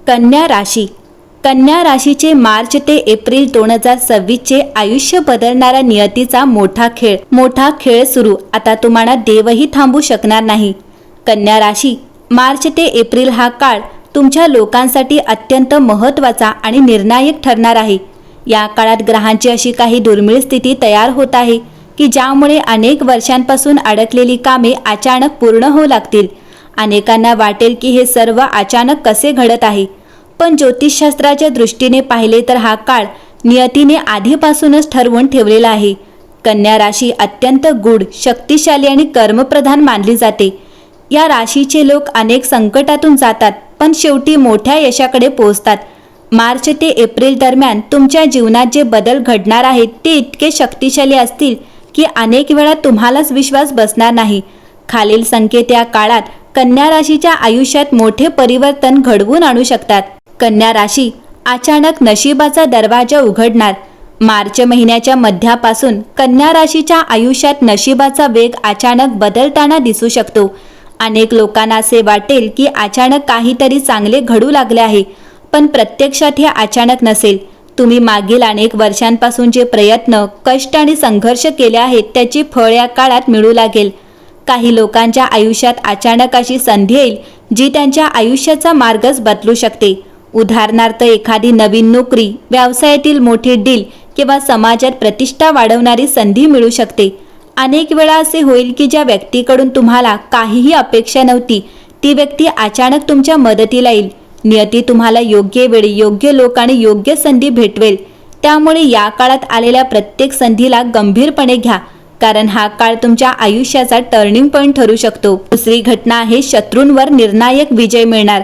कन्या राशी. कन्या राशीचे मार्च ते एप्रिल 2026चे आयुष्य बदलणारा नियतीचा मोठा खेळ सुरू. आता तुम्हाला देवही थांबू शकणार नाही. कन्या राशी, मार्च ते एप्रिल हा काळ तुमच्या लोकांसाठी अत्यंत महत्त्वाचा आणि निर्णायक ठरणार आहे. या काळात ग्रहांची अशी काही दुर्मिळ स्थिती तयार होत आहे की ज्यामुळे अनेक वर्षांपासून अडकलेली कामे अचानक पूर्ण होऊ लागतील. अनेकांना वाटेल की हे सर्व अचानक कसे घडत आहे, पण ज्योतिषशास्त्राच्या दृष्टीने पाहिले तर हा काळ नियतीने आधीपासूनच ठरवून ठेवलेला आहे. कन्या राशी अत्यंत गूढ, शक्तिशाली आणि कर्मप्रधान मानली जाते. या राशीचे लोक अनेक संकटातून जातात पण शेवटी मोठ्या यशाकडे पोहोचतात. मार्च ते एप्रिल दरम्यान तुमच्या जीवनात जे बदल घडणार आहेत ते इतके शक्तिशाली असतील की अनेक वेळा तुम्हालाच विश्वास बसणार नाही. खालील संकेत या काळात कन्या राशीच्या आयुष्यात मोठे परिवर्तन घडवून आणू शकतात. कन्या राशी, अचानक नशिबाचा दरवाजा उघडणार. मार्च महिन्याच्या मध्यापासून कन्या राशीच्या आयुष्यात नशिबाचा वेग अचानक बदलताना दिसू शकतो. अनेक लोकांना असे वाटेल की अचानक काहीतरी चांगले घडू लागले आहे, पण प्रत्यक्षात हे अचानक नसेल. तुम्ही मागील अनेक वर्षांपासून जे प्रयत्न, कष्ट आणि संघर्ष केले आहेत त्याची फळ या काळात मिळू लागेल. काही लोकांच्या आयुष्यात अचानक अशी संधी येईल जी त्यांच्या आयुष्याचा मार्गच बदलू शकते. उदाहरणार्थ, एखादी नवीन नोकरी, व्यवसायातील मोठी डील किंवा समाजात प्रतिष्ठा वाढवणारी संधी मिळू शकते. अनेक वेळा असे होईल की ज्या व्यक्तीकडून तुम्हाला काहीही अपेक्षा नव्हती ती व्यक्ती अचानक तुमच्या मदतीला येईल. नियती तुम्हाला योग्य वेळी योग्य लोक आणि योग्य संधी भेटवेल. त्यामुळे या काळात आलेल्या प्रत्येक संधीला गंभीरपणे घ्या, कारण हा काळ तुमच्या आयुष्याचा टर्निंग पॉईंट ठरू शकतो. दुसरी घटना आहे शत्रूंवर निर्णायक विजय मिळणार.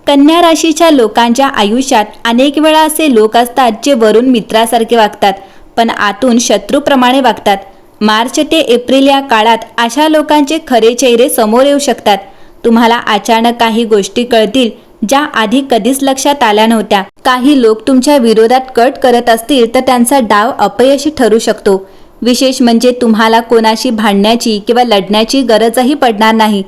कन्या राशीच्या लोकांच्या आयुष्यात अनेक वेळा असे लोक असतात जे वरून मित्रासारखे वागतात पण आतून शत्रूप्रमाणे वागतात. मार्च ते एप्रिल या काळात अशा लोकांचे खरे चेहरे समोर येऊ शकतात. तुम्हाला अचानक काही गोष्टी कळतील ज्या आधी कधीच लक्षात आल्या नव्हत्या. काही लोक तुमच्या विरोधात कट करत असतील तर त्यांचा डाव अपयशी ठरू शकतो. विशेष म्हणजे तुम्हाला कोणाशी भांडण्याची किंवा लढण्याची गरजही पडणार नाही.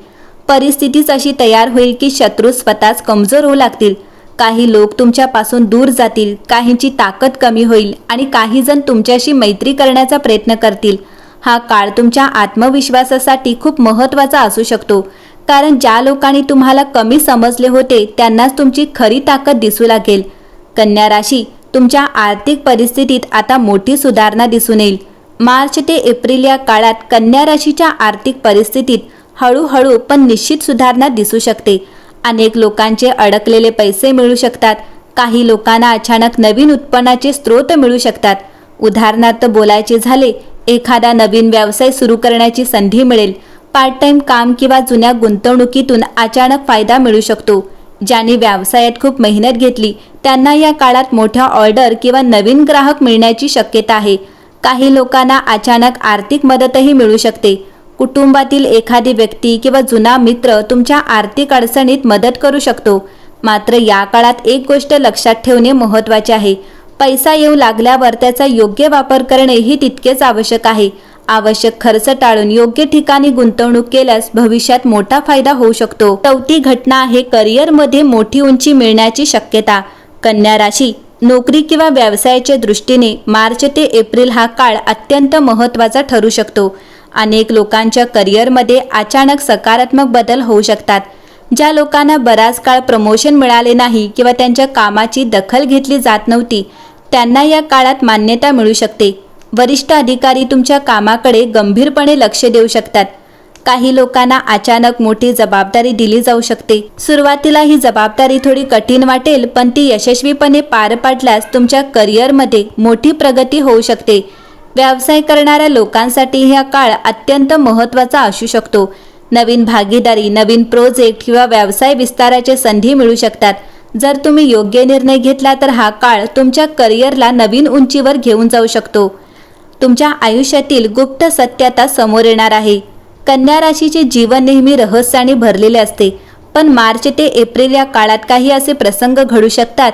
परिस्थितीच अशी तयार होईल की शत्रू स्वतःच कमजोर होऊ लागतील. काही लोक तुमच्यापासून दूर जातील, काहींची ताकद कमी होईल आणि काही जण तुमच्याशी मैत्री करण्याचा प्रयत्न करतील. हा काळ तुमच्या आत्मविश्वासासाठी खूप महत्त्वाचा असू शकतो, कारण ज्या लोकांनी तुम्हाला कमी समजले होते त्यांनाच तुमची खरी ताकद दिसू लागेल. कन्या राशी, तुमच्या आर्थिक परिस्थितीत आता मोठी सुधारणा दिसून येईल. मार्च ते एप्रिल या काळात कन्या राशीच्या आर्थिक परिस्थितीत हळूहळू पण निश्चित सुधारणा दिसू शकते. अनेक लोकांचे अडकलेले पैसे मिळू शकतात. काही लोकांना अचानक नवीन उत्पन्नाचे स्रोत मिळू शकतात. उदाहरणार्थ बोलायचे झाले, एखादा नवीन व्यवसाय सुरू करण्याची संधी मिळेल. पार्ट टाइम काम किंवा जुन्या गुंतवणुकीतून अचानक फायदा मिळू शकतो. ज्यांनी व्यवसायात खूप मेहनत घेतली त्यांना या काळात मोठ्या ऑर्डर किंवा नवीन ग्राहक मिळण्याची शक्यता आहे. काही लोकांना अचानक आर्थिक मदतही मिळू शकते. कुटुंबातील एखादी व्यक्ती किंवा जुना मित्र तुमच्या आर्थिक अडचणीत मदत करू शकतो. मात्र या काळात एक गोष्ट लक्षात ठेवणे महत्त्वाचे आहे. पैसा येऊ लागल्यावर त्याचा योग्य वापर करणे ही तितकेच आवश्यक आहे. आवश्यक खर्च टाळून योग्य ठिकाणी गुंतवणूक केल्यास भविष्यात मोठा फायदा होऊ शकतो. चौथी घटना आहे करिअरमध्ये मोठी उंची मिळण्याची शक्यता. कन्या राशी, नोकरी किंवा व्यवसायाच्या दृष्टीने मार्च ते एप्रिल हा काळ अत्यंत महत्त्वाचा ठरू शकतो. अनेक लोकांच्या करिअरमध्ये अचानक सकारात्मक बदल होऊ शकतात. ज्या लोकांना बराच काळ प्रमोशन मिळाले नाही किंवा त्यांच्या कामाची दखल घेतली जात नव्हती त्यांना या काळात मान्यता मिळू शकते. वरिष्ठ अधिकारी तुमच्या कामाकडे गंभीरपणे लक्ष देऊ शकतात. काही लोकांना अचानक मोठी जबाबदारी दिली जाऊ शकते. सुरुवातीला ही जबाबदारी थोडी कठीण वाटेल, पण ती यशस्वीपणे पार पाडल्यास तुमच्या करिअरमध्ये मोठी प्रगती होऊ शकते. व्यवसाय करणाऱ्या लोकांसाठी हा काळ अत्यंत महत्त्वाचा असू शकतो. नवीन भागीदारी, नवीन प्रोजेक्ट किंवा व्यवसाय विस्ताराच्या संधी मिळू शकतात. जर तुम्ही योग्य निर्णय घेतला तर हा काळ तुमच्या करिअरला नवीन उंचीवर घेऊन जाऊ शकतो. तुमच्या आयुष्यातील गुप्त सत्य आता समोर येणार आहे. कन्या राशीचे जीवन नेहमी रहस्याने भरलेले असते, पण मार्च ते एप्रिल या काळात काही असे प्रसंग घडू शकतात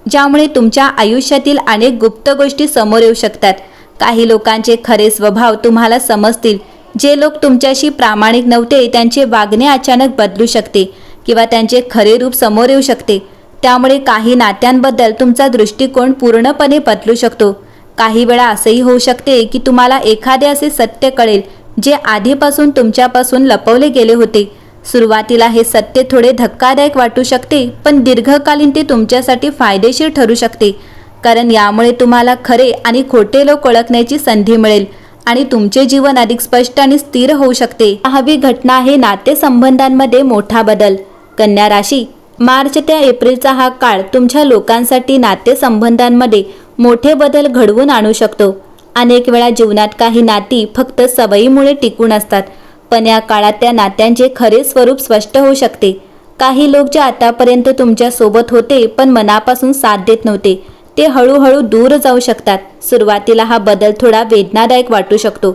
ज्यामुळे तुमच्या आयुष्यातील अनेक गुप्त गोष्टी समोर येऊ शकतात. काही लोकांचे खरे स्वभाव तुम्हाला समजतील. जे लोक तुमच्याशी प्रामाणिक नव्हते त्यांचे वागणे अचानक बदलू शकते किंवा त्यांचे खरे रूप समोर येऊ शकते. त्यामुळे काही नात्यांबद्दल तुमचा दृष्टिकोन पूर्णपणे बदलू शकतो. काही वेळा असंही होऊ शकते की तुम्हाला एखादे असे सत्य कळेल जे आधीपासून तुमच्यापासून लपवले गेले होते. सुरुवातीला हे सत्य थोडे धक्कादायक वाटू शकते, पण दीर्घकालीन ते तुमच्यासाठी फायदेशीर ठरू शकते, कारण यामुळे तुम्हाला खरे आणि खोटे लोक ओळखण्याची संधी मिळेल आणि तुमचे जीवन अधिक स्पष्ट आणि स्थिर होऊ शकते. 6वी घटना आहे नातेसंबंधांमध्ये मोठा बदल. कन्या राशी, मार्च ते एप्रिलचा हा काळ तुमच्या लोकांसाठी नातेसंबंधांमध्ये मोठे बदल घडवून आणू शकतो. अनेक वेळा जीवनात काही नाती फक्त सवयीमुळे टिकून असतात, पण या काळात त्या नात्यांचे खरे स्वरूप स्पष्ट होऊ शकते. काही लोक जे आतापर्यंत तुमच्या सोबत होते पण मनापासून साथ देत नव्हते, ते हळूहळू दूर जाऊ शकतात. सुरुवातीला हा बदल थोडा वेदनादायक वाटू शकतो,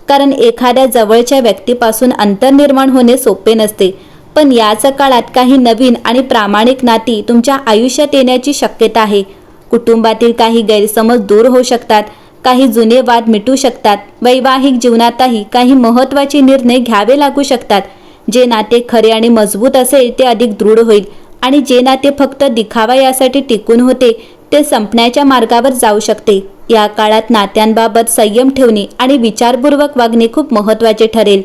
कारण एखाद्या जवळच्या व्यक्तीपासून अंतर निर्माण होणे सोपे नसते. पण याच काळात काही नवीन आणि प्रामाणिक नाती तुमच्या आयुष्यात येण्याची शक्यता आहे. कुटुंबातील काही गैरसमज दूर होऊ शकतात, काही जुने वाद मिटू शकतात. वैवाहिक जीवनातही काही महत्त्वाचे निर्णय घ्यावे लागू शकतात. जे नाते खरे आणि मजबूत असेल ते अधिक दृढ होईल, आणि जे नाते फक्त दिखावा यासाठी टिकून होते ते संपण्याच्या मार्गावर जाऊ शकते. या काळात नात्यांबाबत संयम ठेवणे आणि विचारपूर्वक वागणे खूप महत्त्वाचे ठरेल.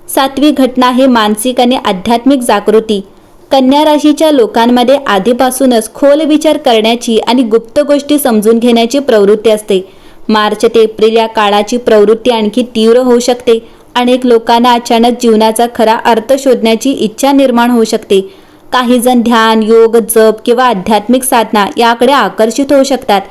7वी घटना आहे मानसिक आणि आध्यात्मिक जागृती. कन्या राशीच्या लोकांमध्ये आधीपासूनच खोल विचार करण्याची आणि गुप्त गोष्टी समजून घेण्याची प्रवृत्ती असते. मार्च ते एप्रिल या काळाची प्रवृत्ती आणखी तीव्र होऊ शकते. अनेक लोकांना अचानक जीवनाचा खरा अर्थ शोधण्याची इच्छा निर्माण होऊ शकते. काही जण ध्यान, योग, जप किंवा आध्यात्मिक साधना याकडे आकर्षित होऊ शकतात.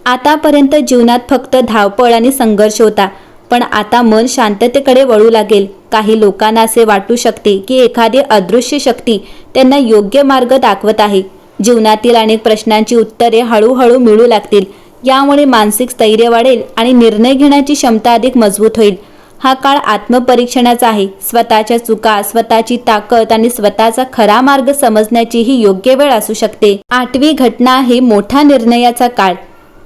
आतापर्यंत जीवनात फक्त धावपळ आणि संघर्ष होता, पण आता मन शांततेकडे वळू लागेल. काही लोकांना असे वाटू शकते की एखादी अदृश्य शक्ती त्यांना योग्य मार्ग दाखवत आहे. जीवनातील अनेक प्रश्नांची उत्तरे हळूहळू मिळू लागतील. यामुळे मानसिक स्थैर्य वाढेल आणि निर्णय घेण्याची क्षमता अधिक मजबूत होईल. हा काळ आत्मपरीक्षणाचा आहे. स्वतःच्या चुका, स्वतःची ताकद आणि स्वतःचा खरा मार्ग समजण्याची ही योग्य वेळ असू शकते. 8वी घटना आहे मोठा निर्णयाचा काळ.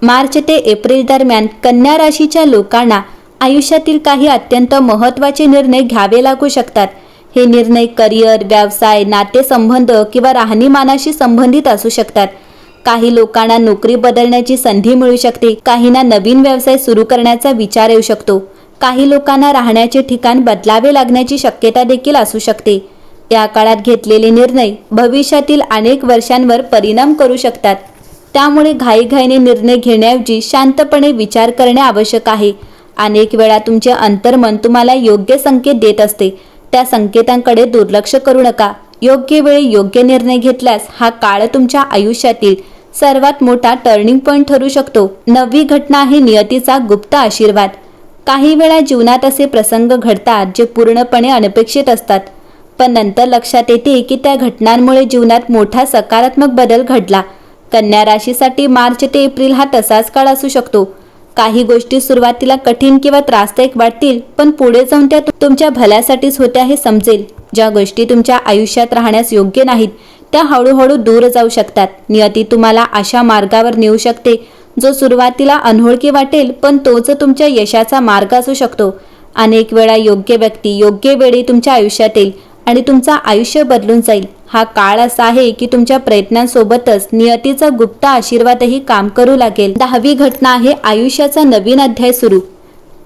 मार्च ते एप्रिल दरम्यान कन्या राशीच्या लोकांना आयुष्यातील काही अत्यंत महत्त्वाचे निर्णय घ्यावे लागू शकतात. हे निर्णय करिअर, व्यवसाय, नातेसंबंध किंवा राहणीमानाशी संबंधित असू शकतात. काही लोकांना नोकरी बदलण्याची संधी मिळू शकते. काहींना नवीन व्यवसाय सुरू करण्याचा विचार येऊ शकतो. काही लोकांना राहण्याचे ठिकाण बदलावे लागण्याची शक्यता देखील असू शकते. या काळात घेतलेले निर्णय भविष्यातील अनेक वर्षांवर परिणाम करू शकतात. त्यामुळे घाईघाईने निर्णय घेण्याऐवजी शांतपणे विचार करणे आवश्यक आहे. अनेक वेळा तुमचे अंतर्मन तुम्हाला योग्य संकेत देत असते. त्या संकेतांकडे दुर्लक्ष करू नका. योग्य वेळी योग्य निर्णय घेतल्यास हा काळ तुमच्या आयुष्यातील सर्वात मोठा टर्निंग पॉईंट ठरू शकतो. 9वी घटना आहे नियतीचा गुप्त आशीर्वाद. काही वेळा जीवनात असे प्रसंग घडतात जे पूर्णपणे अनपेक्षित असतात, पण नंतर लक्षात येते की त्या घटनांमुळे जीवनात मोठा सकारात्मक बदल घडला. कन्या राशीसाठी मार्च ते एप्रिल हा तसाच काळ असू शकतो. काही गोष्टी सुरुवातीला कठीण किंवा त्रासदायक वाटतील, पण पुढे जाऊन त्या तुमच्या भल्यासाठीच होत्या हे समजेल. ज्या गोष्टी तुमच्या आयुष्यात राहण्यास योग्य नाहीत त्या हळूहळू दूर जाऊ शकतात. नियती तुम्हाला अशा मार्गावर नेऊ शकते जो सुरुवातीला अनोळखी वाटेल, पण तोच तुमच्या यशाचा मार्ग असू शकतो. अनेक वेळा योग्य व्यक्ती योग्य वेळी तुमच्या आयुष्यात येईल आणि तुमचं आयुष्य बदलून जाईल. हा काळ असा आहे की तुमच्या प्रयत्नांसोबतच नियतीचा गुप्त आशीर्वादही काम करू लागेल. 10वी घटना आहे आयुष्याचा नवीन अध्याय सुरू.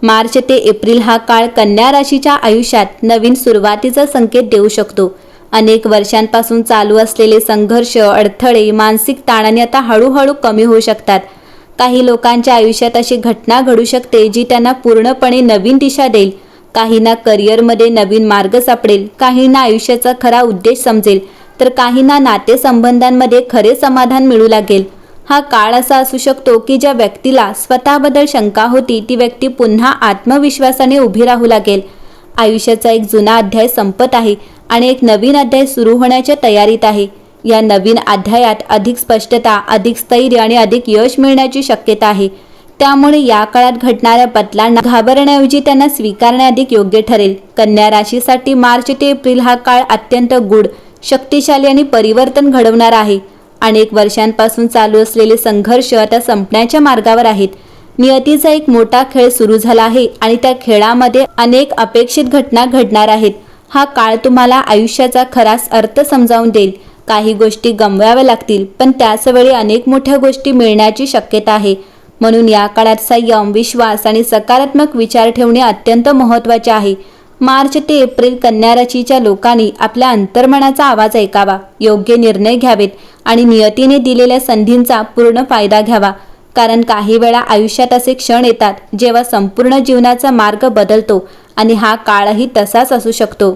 मार्च ते एप्रिल हा काळ कन्या राशीच्या आयुष्यात नवीन सुरुवातीचा संकेत देऊ शकतो. अनेक वर्षांपासून चालू असलेले संघर्ष, अडथळे, मानसिक ताणाने आता हळूहळू कमी होऊ शकतात. काही लोकांच्या आयुष्यात अशी घटना घडू शकते जी त्यांना पूर्णपणे नवीन दिशा देईल. काहींना करिअरमध्ये नवीन मार्ग सापडेल, काहींना आयुष्याचा खरा उद्देश समजेल, तर काहींना नातेसंबंधांमध्ये खरे समाधान मिळू लागेल. हा काळ असा असू शकतो की ज्या व्यक्तीला स्वतःबद्दल शंका होती ती व्यक्ती पुन्हा आत्मविश्वासाने उभी राहू लागेल. आयुष्याचा एक जुना अध्याय संपत आहे आणि एक नवीन अध्याय सुरू होण्याच्या तयारीत आहे. या नवीन अध्यायात अधिक स्पष्टता, अधिक स्थैर्य आणि अधिक यश मिळण्याची शक्यता आहे. त्यामुळे या काळात घडणाऱ्या बदलांना घाबरण्याऐवजी त्यांना स्वीकारणे अधिक योग्य ठरेल. कन्या राशीसाठी मार्च ते एप्रिल हा काळ अत्यंत गूढ, शक्तिशाली आणि परिवर्तन घडवणारा आहे. अनेक वर्षांपासून चालू असलेले संघर्ष आता संपण्याच्या मार्गावर आहेत. नियतीचा एक मोठा खेळ सुरू झाला आहे आणि त्या खेळामध्ये अनेक अपेक्षित घटना घडणार आहेत. हा काळ तुम्हाला आयुष्याचा खरा अर्थ समजावून देईल. काही गोष्टी गमवाव्या लागतील, पण त्याच वेळी अनेक मोठ्या गोष्टी मिळण्याची शक्यता आहे. म्हणून या काळात संयम, विश्वास आणि सकारात्मक विचार ठेवणे अत्यंत महत्त्वाचे आहे. मार्च ते एप्रिल कन्या राशीच्या लोकांनी आपल्या अंतर्मनाचा आवाज ऐकावा, योग्य निर्णय घ्यावेत आणि नियतीने दिलेल्या संधींचा पूर्ण फायदा घ्यावा. कारण काही वेळा आयुष्यात असे क्षण येतात जेव्हा संपूर्ण जीवनाचा मार्ग बदलतो आणि हा काळही तसाच असू शकतो.